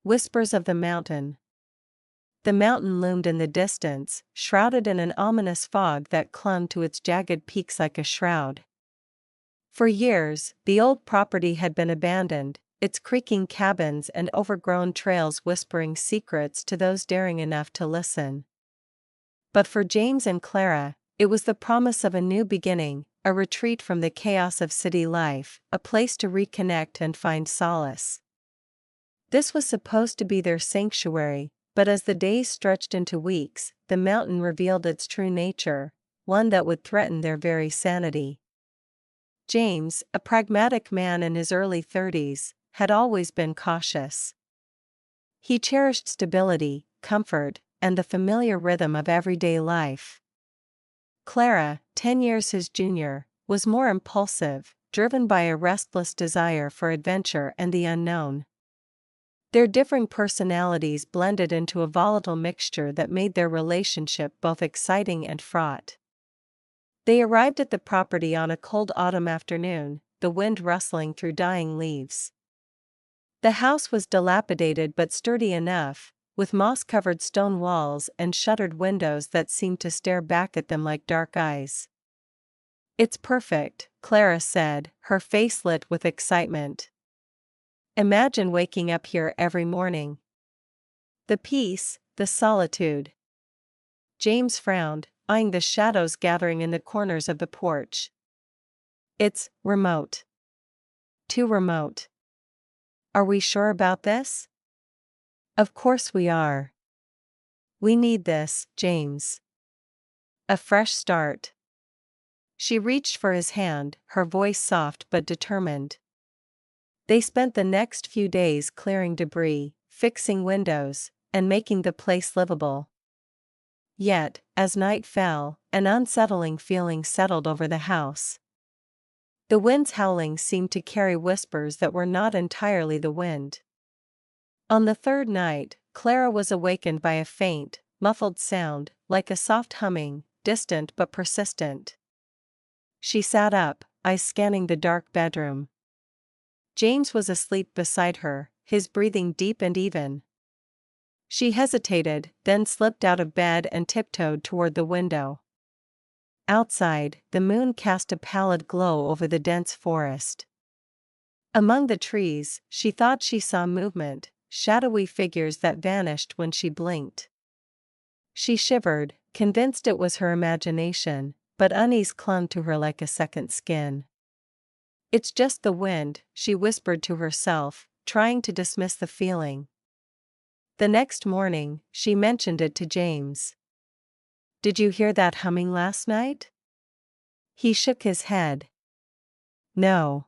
Whispers of the mountain. The mountain loomed in the distance, shrouded in an ominous fog that clung to its jagged peaks like a shroud. For years, the old property had been abandoned, its creaking cabins and overgrown trails whispering secrets to those daring enough to listen. But for James and Clara, it was the promise of a new beginning, a retreat from the chaos of city life, a place to reconnect and find solace. This was supposed to be their sanctuary, but as the days stretched into weeks, the mountain revealed its true nature, one that would threaten their very sanity. James, a pragmatic man in his early 30s, had always been cautious. He cherished stability, comfort, and the familiar rhythm of everyday life. Clara, 10 years his junior, was more impulsive, driven by a restless desire for adventure and the unknown. Their differing personalities blended into a volatile mixture that made their relationship both exciting and fraught. They arrived at the property on a cold autumn afternoon, the wind rustling through dying leaves. The house was dilapidated but sturdy enough, with moss-covered stone walls and shuttered windows that seemed to stare back at them like dark eyes. "It's perfect," Clara said, her face lit with excitement. "Imagine waking up here every morning. The peace, the solitude." James frowned, eyeing the shadows gathering in the corners of the porch. "It's remote. Too remote." "Are we sure about this?" "Of course we are. We need this, James. A fresh start." She reached for his hand, her voice soft but determined. They spent the next few days clearing debris, fixing windows, and making the place livable. Yet, as night fell, an unsettling feeling settled over the house. The wind's howling seemed to carry whispers that were not entirely the wind. On the third night, Clara was awakened by a faint, muffled sound, like a soft humming, distant but persistent. She sat up, eyes scanning the dark bedroom. James was asleep beside her, his breathing deep and even. She hesitated, then slipped out of bed and tiptoed toward the window. Outside, the moon cast a pallid glow over the dense forest. Among the trees, she thought she saw movement, shadowy figures that vanished when she blinked. She shivered, convinced it was her imagination, but unease clung to her like a second skin. "It's just the wind," she whispered to herself, trying to dismiss the feeling. The next morning, she mentioned it to James. "Did you hear that humming last night?" He shook his head. "No.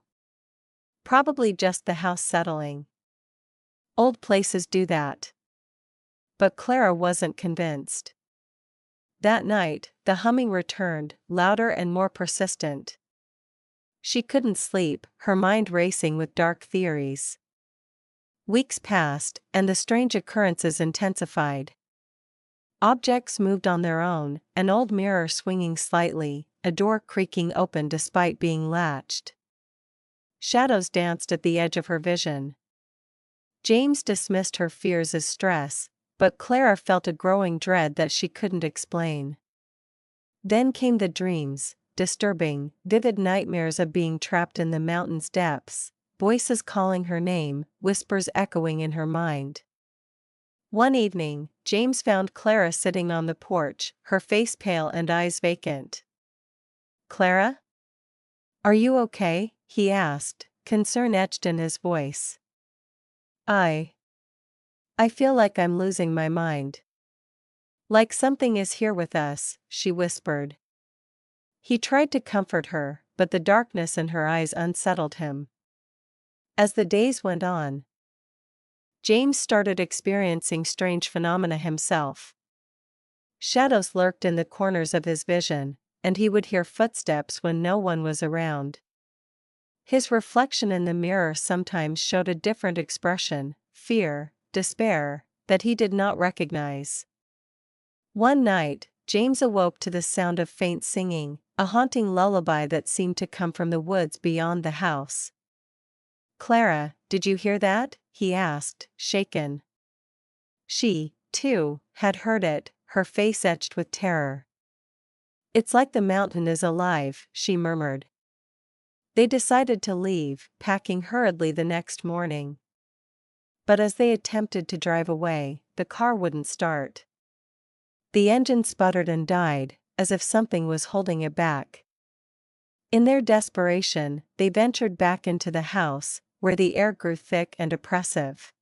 Probably just the house settling. Old places do that." But Clara wasn't convinced. That night, the humming returned, louder and more persistent. She couldn't sleep, her mind racing with dark theories. Weeks passed, and the strange occurrences intensified. Objects moved on their own, an old mirror swinging slightly, a door creaking open despite being latched. Shadows danced at the edge of her vision. James dismissed her fears as stress, but Clara felt a growing dread that she couldn't explain. Then came the dreams, disturbing, vivid nightmares of being trapped in the mountain's depths, voices calling her name, whispers echoing in her mind. One evening, James found Clara sitting on the porch, her face pale and eyes vacant. "Clara? Are you okay?" he asked, concern etched in his voice. I feel like I'm losing my mind." "Like something is here with us," she whispered. He tried to comfort her, but the darkness in her eyes unsettled him. As the days went on, James started experiencing strange phenomena himself. Shadows lurked in the corners of his vision, and he would hear footsteps when no one was around. His reflection in the mirror sometimes showed a different expression, fear, despair, that he did not recognize. One night, James awoke to the sound of faint singing, a haunting lullaby that seemed to come from the woods beyond the house. "Clara, did you hear that?" he asked, shaken. She, too, had heard it, her face etched with terror. It's like the mountain is alive, she murmured. They decided to leave, packing hurriedly the next morning. But as they attempted to drive away, the car wouldn't start. The engine sputtered and died, as if something was holding it back. In their desperation, they ventured back into the house, where the air grew thick and oppressive.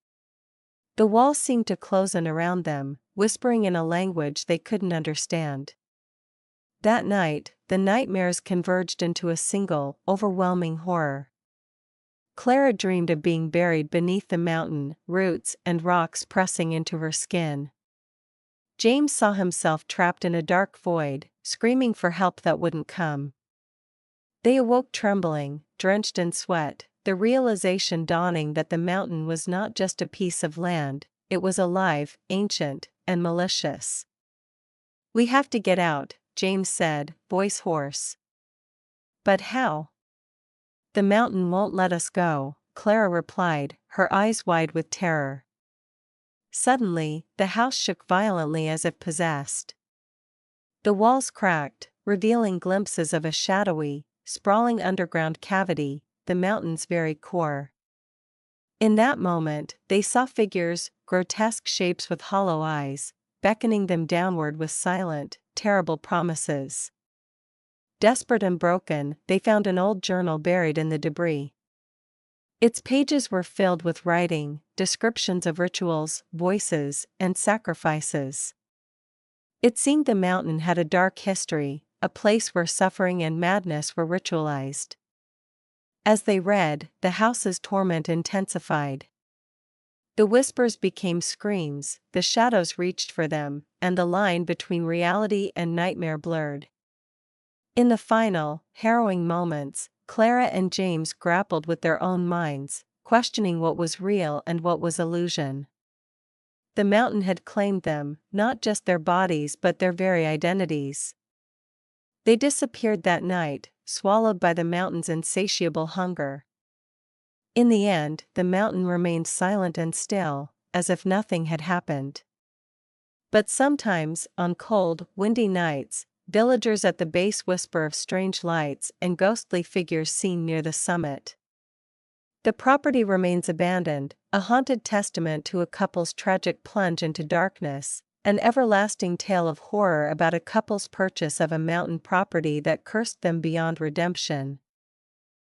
The walls seemed to close in around them, whispering in a language they couldn't understand. That night, the nightmares converged into a single, overwhelming horror. Clara dreamed of being buried beneath the mountain, roots and rocks pressing into her skin. James saw himself trapped in a dark void, screaming for help that wouldn't come. They awoke trembling, drenched in sweat, the realization dawning that the mountain was not just a piece of land, it was alive, ancient, and malicious. "We have to get out," James said, voice hoarse. "But how?" "The mountain won't let us go," Clara replied, her eyes wide with terror. Suddenly, the house shook violently as if possessed. The walls cracked, revealing glimpses of a shadowy, sprawling underground cavity, the mountain's very core. In that moment, they saw figures, grotesque shapes with hollow eyes, beckoning them downward with silent, terrible promises. Desperate and broken, they found an old journal buried in the debris. Its pages were filled with writing, descriptions of rituals, voices, and sacrifices. It seemed the mountain had a dark history, a place where suffering and madness were ritualized. As they read, the house's torment intensified. The whispers became screams, the shadows reached for them, and the line between reality and nightmare blurred. In the final, harrowing moments, Clara and James grappled with their own minds, questioning what was real and what was illusion. The mountain had claimed them, not just their bodies but their very identities. They disappeared that night, swallowed by the mountain's insatiable hunger. In the end, the mountain remained silent and still, as if nothing had happened. But sometimes, on cold, windy nights, villagers at the base whisper of strange lights and ghostly figures seen near the summit. The property remains abandoned, a haunted testament to a couple's tragic plunge into darkness, an everlasting tale of horror about a couple's purchase of a mountain property that cursed them beyond redemption.